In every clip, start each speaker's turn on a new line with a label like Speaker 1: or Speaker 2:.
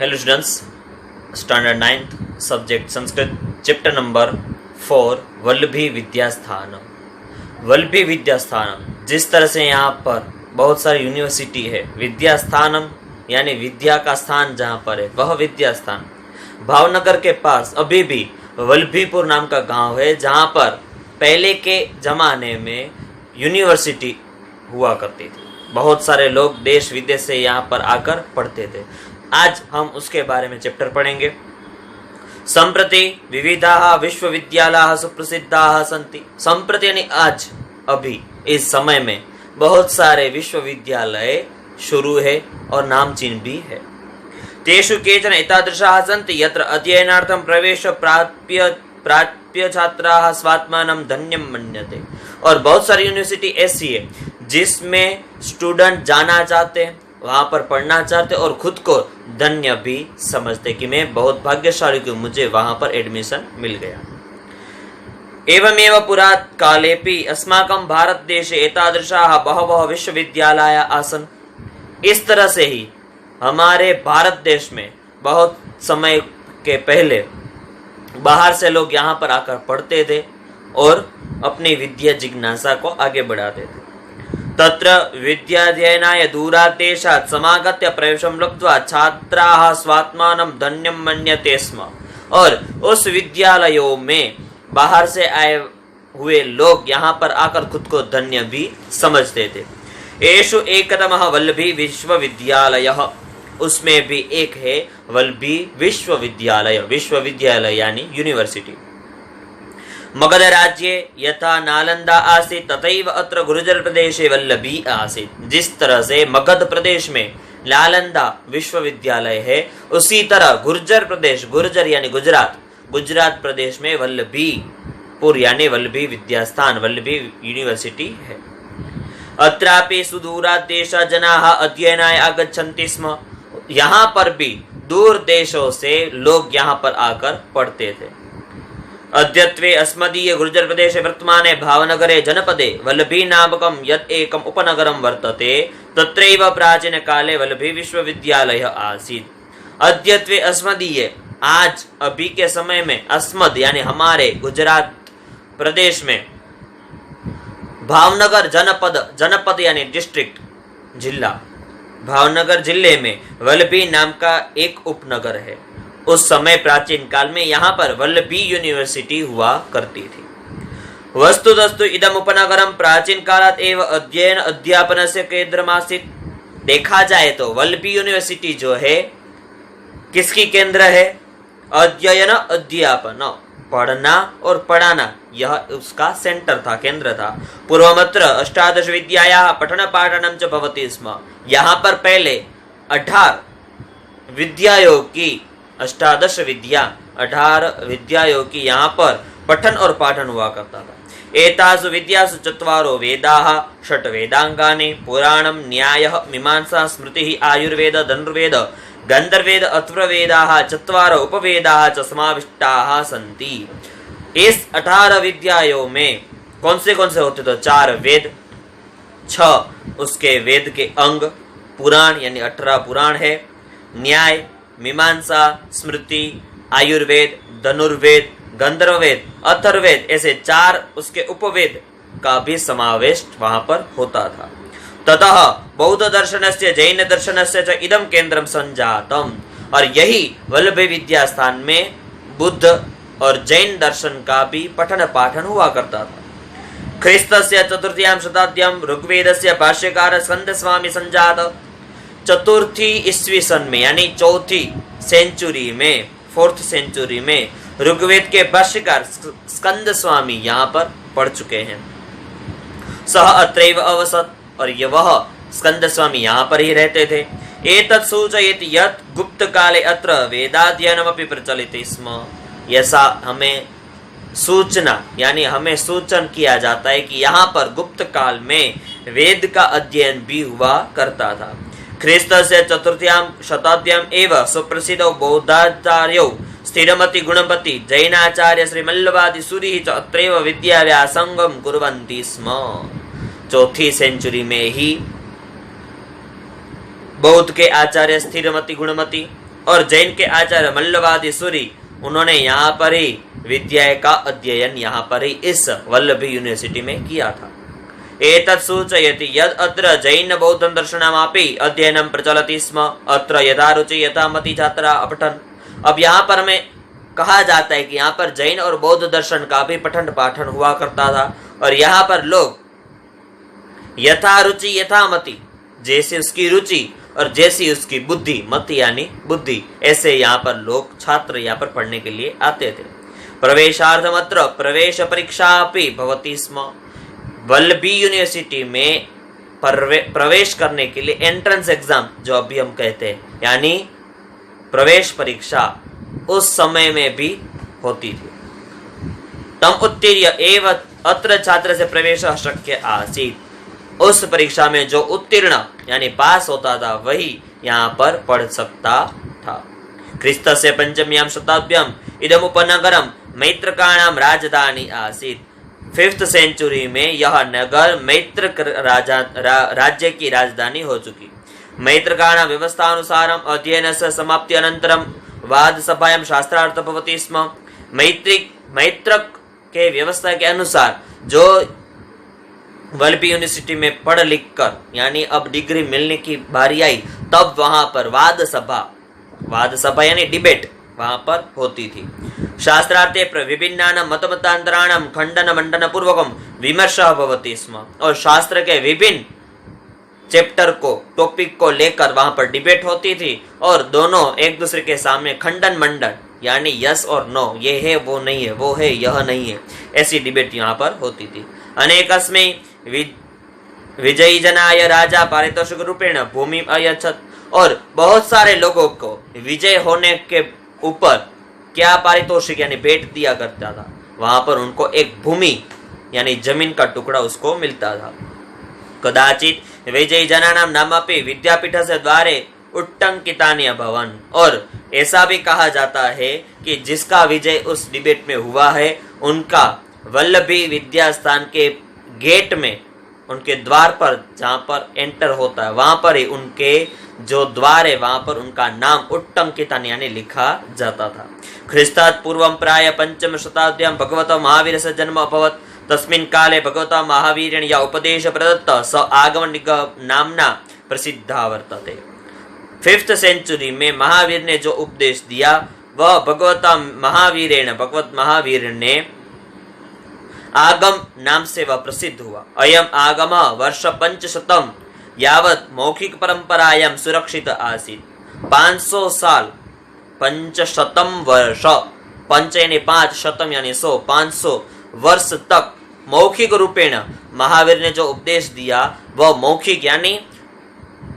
Speaker 1: Hello students, Standard 9th, Subject Sanskrit, Chapter number 4, Vallabhi विद्यास्थानम। Vallabhi विद्यास्थानम, जिस तरह से यहाँ पर बहुत सारी यूनिवर्सिटी है, विद्यास्थानम यानी विद्या का स्थान जहाँ पर है वह विद्यास्थान। भावनगर के पास अभी भी वल्लभीपुर नाम का गांव है जहाँ पर पहले के जमाने में यूनिवर्सिटी हुआ करती थी। बहुत सारे लोग देश विदेश से यहाँ पर आकर पढ़ते थे। आज हम उसके बारे में चैप्टर पढ़ेंगे। संप्रति विविधाः विश्वविद्यालयाः सुप्रसिद्धाः सन्ति। संप्रति यानी आज, अभी इस समय में बहुत सारे विश्वविद्यालय शुरू है और नामचीन भी है। तेषु केचन एतादृशाः सन्ति यत्र अध्ययनार्थं प्रवेश प्राप्य छात्राः स्वात्मानं धन्यं मन्यते। और बहुत सारी यूनिवर्सिटी ऐसी है जिसमें स्टूडेंट जाना चाहते हैं, वहां पर पढ़ना चाहते और खुद को धन्य भी समझते कि मैं बहुत भाग्यशाली हूं, मुझे वहां पर एडमिशन मिल गया। एवमेव पुरात कालेपि अस्माकं भारत देशे एतादृशाः बहवः विश्वविद्यालयाः आसन्। इस तरह से ही हमारे भारत देश में बहुत समय के पहले बाहर से लोग यहाँ पर आकर पढ़ते थे और अपनी विद्या जिज्ञासा को आगे बढ़ाते थे। तत्र विद्याध्ययनाय दूरात् देशात् समागत्य प्रवेशं लब्ध्वा छात्राः स्वात्मानं धन्यं मन्यते स्म। और उस विद्यालयों में बाहर से आए हुए लोग यहाँ पर आकर खुद को धन्य भी समझते थे। एषु एकतमः वल्लभी विश्वविद्यालयः, उसमें भी एक है वल्लभी विश्वविद्यालय। विश्वविद्यालय यानी यूनिवर्सिटी। मगध राज्ये यथा नालंदा आसीत् तथैव अत्र गुर्जर प्रदेशे वल्लभी आसीत्। जिस तरह से मगध प्रदेश में नालंदा विश्वविद्यालय है, उसी तरह गुर्जर प्रदेश, गुर्जर यानी गुजरात, गुजरात प्रदेश में वल्लभीपुर यानी वल्लभी विद्यास्थान, वल्लभी यूनिवर्सिटी है। अत्रापि सुदूरात् देशात् जनाः अध्ययनाय आगच्छन्ति स्म। यहाँ पर भी दूर देशों से लोग यहाँ पर आकर पढ़ते थे। अद्यत्वे अस्मदीय गुर्जर प्रदेशे वर्तमाने भावनगरे जनपदे वल्लभी नामकं यत् एकम् उपनगरं वर्तते तत्रैव प्राचीन काले वल्लभी विश्वविद्यालयः आसीत्। अद्यत्वे अस्मदीय, आज अभी के समय में, अस्मद यानी हमारे गुजरात प्रदेश में, भावनगर जनपद यानी डिस्ट्रिक्ट, जिला, भावनगर जिले में वल्लभी नाम का एक उपनगर है। उस समय प्राचीन काल में यहाँ पर वल्लभी यूनिवर्सिटी हुआ करती थी। वस्तुतस्तु इदम उपनगरम प्राचीन कालात् एव अध्ययन अध्यापनस्य केंद्रमासीत्। देखा जाए तो वल्लभी यूनिवर्सिटी जो है किसकी केंद्र है? अध्ययन अध्यापन, पढ़ना और पढ़ाना, यह उसका सेंटर था, केंद्र था। पूर्वमत्र अष्टादश विद्यायाः पठन पाठनं च भवति स्म। यहाँ पर पहले 18 विद्यायों की, अष्टादश विद्या, 18 विद्यायों की यहाँ पर पठन और पाठन हुआ करता था। एतासु विद्यासु चत्वारो वेदाः षट् वेदांगानि पुराणं न्यायः मीमांसा स्मृतिः आयुर्वेद धनुर्वेद गंधर्वेद अथर्ववेदाः चत्वारो उपवेदाः च समाविष्टाः सन्ति। इस 18 विद्यायों में कौन से होते? तो 4 वेद, 6 उसके वेद के अंग, पुराण यानी 18 पुराण है, न्याय, मीमांसा, स्मृति, आयुर्वेद, धनुर्वेद, गंधर्ववेद, अथर्ववेद, ऐसे 4 उसके उपवेद का भी समावेश वहां पर होता था। ततः बौद्ध दर्शनस्य जैन दर्शनस्य च इदं केंद्रम संजातम। और यही वल्लभी विद्यास्थान में बुद्ध और जैन दर्शन का भी पठन पाठन हुआ करता था। ख्रीस्तस्य 4th शताब्द्यां ऋग्वेदस्य भाष्यकार स्कंदस्वामी संजात। 4th ईस्वी सन में यानी 4th सेंचुरी में, 4th सेंचुरी में ऋग्वेद के भाष्यकार स्कंद स्वामी यहाँ पर पढ़ चुके हैं। सह अत्रैव अवसत, और यह वह स्कंद स्वामी यहाँ पर ही रहते थे। एतत् सूचयति यत् गुप्त काले अत्र वेदाध्ययनमपि प्रचलित स्म। ऐसा हमें सूचना यानी हमें सूचन किया जाता है कि यहाँ पर गुप्त काल में वेद का अध्ययन भी हुआ करता था। ख्रीस्तस्य 4th शताब्द्याम् एव सुप्रसिद्धौ बौद्धाचार्यौ स्थिरमति गुणपति जैनाचार्य श्रीमल्लवादि सूरिः च अत्रैव विद्याव्यासंगं कुर्वन्ति स्म। 4th सेंचुरी में ही बौद्ध के आचार्य स्थिरमति गुणमति और जैन के आचार्य मल्लवादी सूरी, उन्होंने यहाँ पर ही विद्या का अध्ययन यहाँ पर ही इस वल्लभी यूनिवर्सिटी में किया था। एतत् सूचयति यद् अत्र जैन बौद्ध दर्शनमापि अध्ययनं प्रचलति स्म, अत्र यथा रुचि यथा मति छात्रा अपठन। अब यहाँ पर हमें कहा जाता है कि यहाँ पर जैन और बौद्ध दर्शन का भी पठन पाठन हुआ करता था, और यहाँ पर लोग यथा रुचि यथा मति, जैसे उसकी रुचि और जैसी उसकी बुद्धि, मति यानी बुद्धि, ऐसे यहाँ पर लोग छात्र यहाँ पर पढ़ने के लिए आते थे। प्रवेशार्थमत्र प्रवेश परीक्षा अपि भवति स्म। वल्लभी यूनिवर्सिटी में प्रवेश करने के लिए एंट्रेंस एग्जाम, जो अभी हम कहते हैं, यानी प्रवेश परीक्षा, उस समय में भी होती थी। तम उत्तीर्य एव अत्र छात्र से प्रवेश शक्य आसीत्। उस परीक्षा में जो उत्तीर्ण यानी पास होता था वही यहाँ पर पढ़ सकता था। क्रिस्तस्य पंचम्यां शताब्द्याम् इदमुपनगरम मैत्रकाणां राजधानी आसीत्। 5th सेंचुरी में यह नगर मैत्र राज्य की राजधानी हो चुकी। मैत्रकाणां व्यवस्थानुसारम् अध्ययनस्य समाप्ति अनन्तरं वाद सभायां शास्त्रार्थ भवति स्म। मैत्रक के व्यवस्था के अनुसार जो वल्लभी यूनिवर्सिटी में पढ़ लिख कर यानी अब डिग्री मिलने की बारी आई, तब वहां पर वाद सभा यानी डिबेट वहां पर होती थी। शास्त्रार्थे विभिन्नानां मतमतांतराणां खंडन मंडन पूर्वकं विमर्शः भवति स्म। और शास्त्र के विभिन्न चैप्टर को, टॉपिक को लेकर वहां पर डिबेट होती थी, और दोनों एक दूसरे के सामने खंडन मंडन यानी यस और नो, ये है वो नहीं है, वो है यह नहीं है, ऐसी डिबेट यहाँ पर होती थी। अनेकस्मै विजयी जनाय राजा पारितोषिक रूपेण भूमि अयच्छत्। और बहुत सारे लोगों को विजय होने के ऊपर क्या पारितोषिक यानी भेंट दिया करता था, वहां पर उनको एक भूमि यानी जमीन का टुकड़ा उसको मिलता था। कदाचित विजयी जनानां नामापि विद्यापीठस्य द्वारे उट्टंकितानि अभवन्। और ऐसा भी कहा जाता है कि जिसका विजय उस डिबेट में हुआ है, उनका वल्लभी विद्यास्थान के गेट में, उनके द्वार पर जहाँ पर एंटर होता है, वहां पर ही उनके जो द्वार है वहां पर उनका नाम उट्टंकितानि यानी लिखा जाता था। ख्रिस्तात् पूर्वं प्राय 5म शताब्द्यां भगवतः महावीरस्य जन्म अभवत्। तस्मिन् काले भगवता महावीरेण या उपदेश प्रदत्त स आगमनिक नामना प्रसिद्धा वर्तते। 5th सेंचुरी में महावीर ने जो उपदेश दिया वह भगवत महावीर ने आगम नाम से वह प्रसिद्ध हुआ। अयम आगम वर्ष 500 यावत मौखिक परंपरायां सुरक्षित आसीत्। 500 साल, 500 वर्ष, 5 यानी 5, शतम यानी 100, 500 वर्ष तक मौखिक रूपेण महावीर ने जो उपदेश दिया वह मौखिक यानी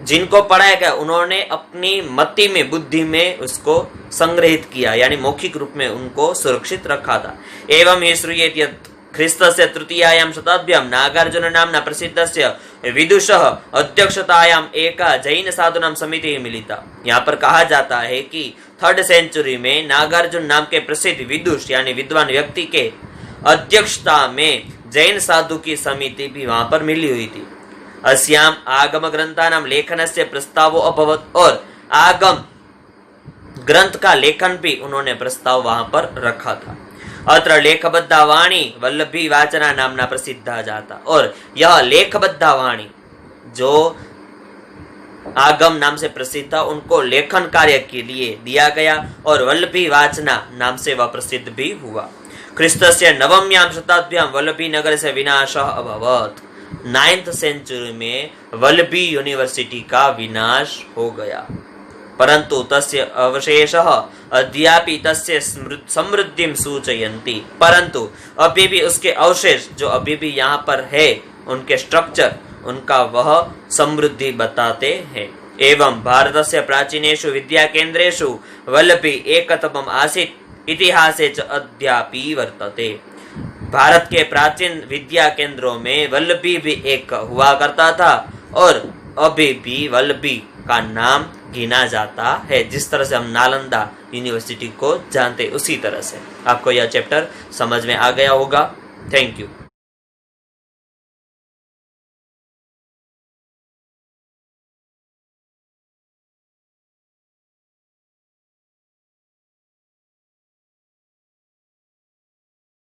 Speaker 1: जिनको पढ़ाया गया उन्होंने अपनी मति में, बुद्धि में उसको संग्रहित किया, यानी मौखिक रूप में उनको सुरक्षित रखा था। एवं ही श्रूयेत यत् ख्रिस्तस्य तृतीयायां शताब्द्यां नागार्जुन नाम्ना प्रसिद्धस्य विदुषः अध्यक्षतायां एका जैन साधुनां समितिः मिलिता। यहाँ पर कहा जाता है कि 3rd सेंचुरी में नागार्जुन नाम के प्रसिद्ध विदुष यानी विद्वान व्यक्ति के अध्यक्षता में जैन साधु की समिति भी वहां पर मिली हुई थी। अस्याम आगम ग्रंथानां लेखनस्य प्रस्तावो अभवत्। और आगम ग्रंथ का लेखन भी उन्होंने प्रस्ताव वहां पर रखा था। अत्र लेखबद्धा वाणी वल्लभी वाचना नामना प्रसिद्धा जाता। और यह लेखबद्धा वाणी जो आगम नाम से प्रसिद्ध था उनको लेखन कार्य के लिए दिया गया और वल्लभी वाचना नाम से वह प्रसिद्ध भी हुआ। ख्रिस्तस्य 9व्यां शताब्द्यां वल्लभी नगर से विनाशः अभवत्। 9th सेंचुरी में वल्लभी यूनिवर्सिटी का विनाश हो गया, परंतु तस्य अवशेषः अद्यापि तस्य समृद्धिं सूचयन्ति। परंतु अभी भी उसके अवशेष जो अभी भी यहाँ पर है, उनके स्ट्रक्चर, उनका वह समृद्धि बताते हैं। एवं भारतस्य प्राचीनेषु विद्या केंद्रेषु वल्लभी एकतमम् आसीत् इतिहासे च अद्यापि वर्तते। भारत के प्राचीन विद्या केंद्रों में वल्लभी भी एक हुआ करता था और अभी भी वल्लभी का नाम गिना जाता है। जिस तरह से हम नालंदा यूनिवर्सिटी को जानते उसी तरह से। आपको यह चैप्टर समझ में आ गया होगा। Thank you.